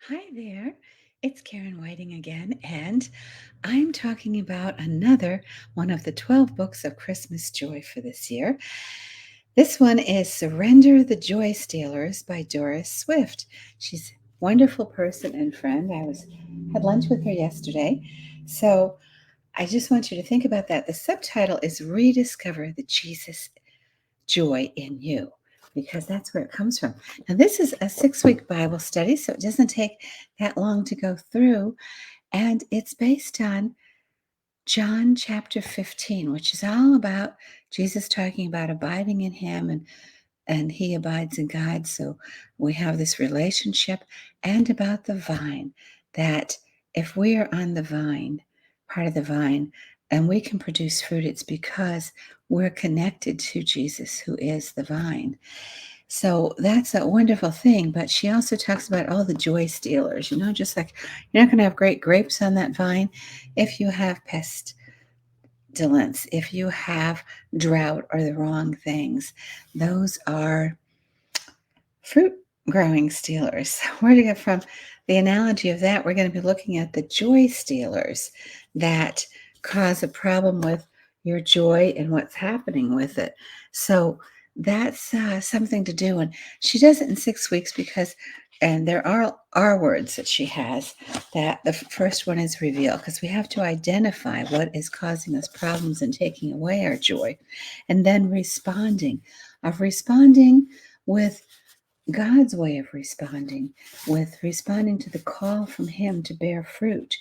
Hi there. It's Karen Whiting again, and I'm talking about another one of the 12 books of Christmas joy for this year. This one is Surrender the Joy Stealers by Doris Swift. She's a wonderful person and friend. Had lunch with her yesterday. So I just want you to think about that. The subtitle is Rediscover the Jesus Joy in You, because that's where it comes from. Now, this is a 6-week Bible study, so it doesn't take that long to go through. And it's based on John chapter 15, which is all about Jesus talking about abiding in him and he abides in God. So we have this relationship, and about the vine, that if we are on the vine, part of the vine, and we can produce fruit, it's because we're connected to Jesus, who is the vine. So that's a wonderful thing. But she also talks about all the joy stealers, just like you're not going to have great grapes on that vine if you have pestilence, if you have drought or the wrong things. Those are fruit growing stealers. Where to get from the analogy of that? We're going to be looking at the joy stealers that cause a problem with your joy and what's happening with it. So that's something to do. And she does it in 6 weeks and there are words that she has. That the first one is reveal, because we have to identify what is causing us problems and taking away our joy. And then responding with God's way of responding, with responding to the call from him to bear fruit.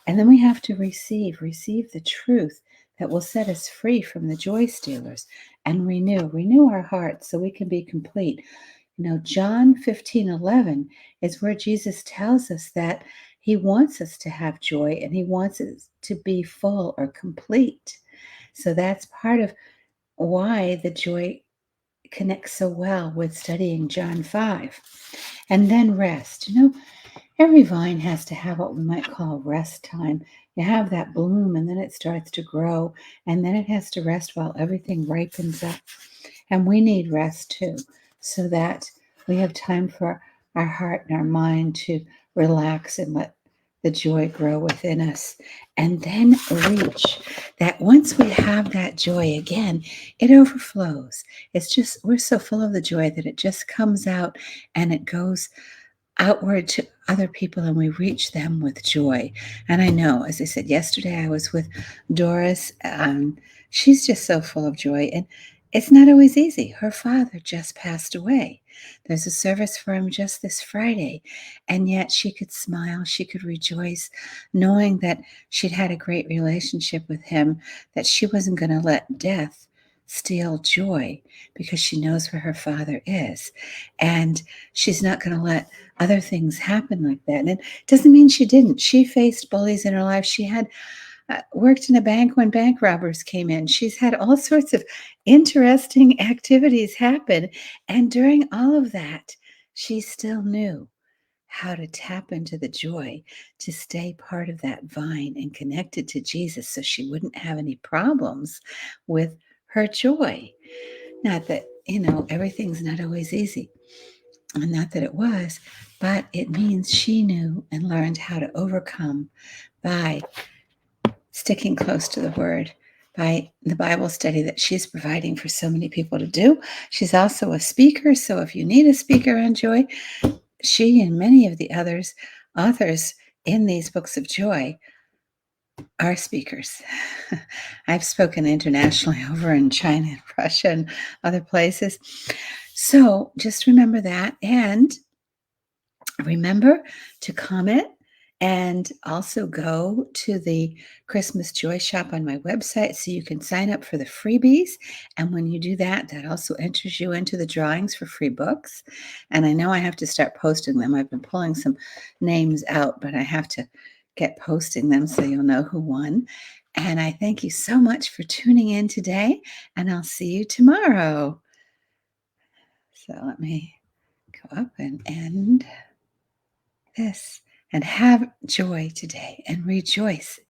And then we have to receive the truth that will set us free from the joy stealers, and renew our hearts so we can be complete. John 15:11 is where Jesus tells us that he wants us to have joy and he wants us to be full or complete. So that's part of why the joy connects so well with studying John 5. And then rest. Every vine has to have what we might call rest time. You have that bloom and then it starts to grow, and then it has to rest while everything ripens up. And we need rest too, so that we have time for our heart and our mind to relax and let the joy grow within us. And then reach that once we have that joy again, it overflows. We're so full of the joy that it just comes out and it goes outward to other people, and we reach them with joy. And I know, as I said yesterday, I was with Doris. She's just so full of joy, and it's not always easy. Her father just passed away. There's a service for him just this Friday, and yet she could smile, she could rejoice, knowing that she'd had a great relationship with him, that she wasn't going to let death steal joy, because she knows where her father is. And she's not going to let other things happen like that. And it doesn't mean she didn't. She faced bullies in her life. She had worked in a bank when bank robbers came in. She's had all sorts of interesting activities happen. And during all of that, she still knew how to tap into the joy, to stay part of that vine and connected to Jesus, so she wouldn't have any problems with her joy. Not that, everything's not always easy. And not that it was, but it means she knew and learned how to overcome by sticking close to the word, by the Bible study that she's providing for so many people to do. She's also a speaker, so if you need a speaker on joy, she and many of the authors in these books of joy are speakers. I've spoken internationally over in China and Russia and other places. So just remember that, and remember to comment, and also go to the Christmas Joy Shop on my website so you can sign up for the freebies. And when you do that, that also enters you into the drawings for free books. And I know I have to start posting them. I've been pulling some names out, but I have to get posting them so you'll know who won. And I thank you so much for tuning in today, and I'll see you tomorrow. So let me go up and end this, and have joy today and rejoice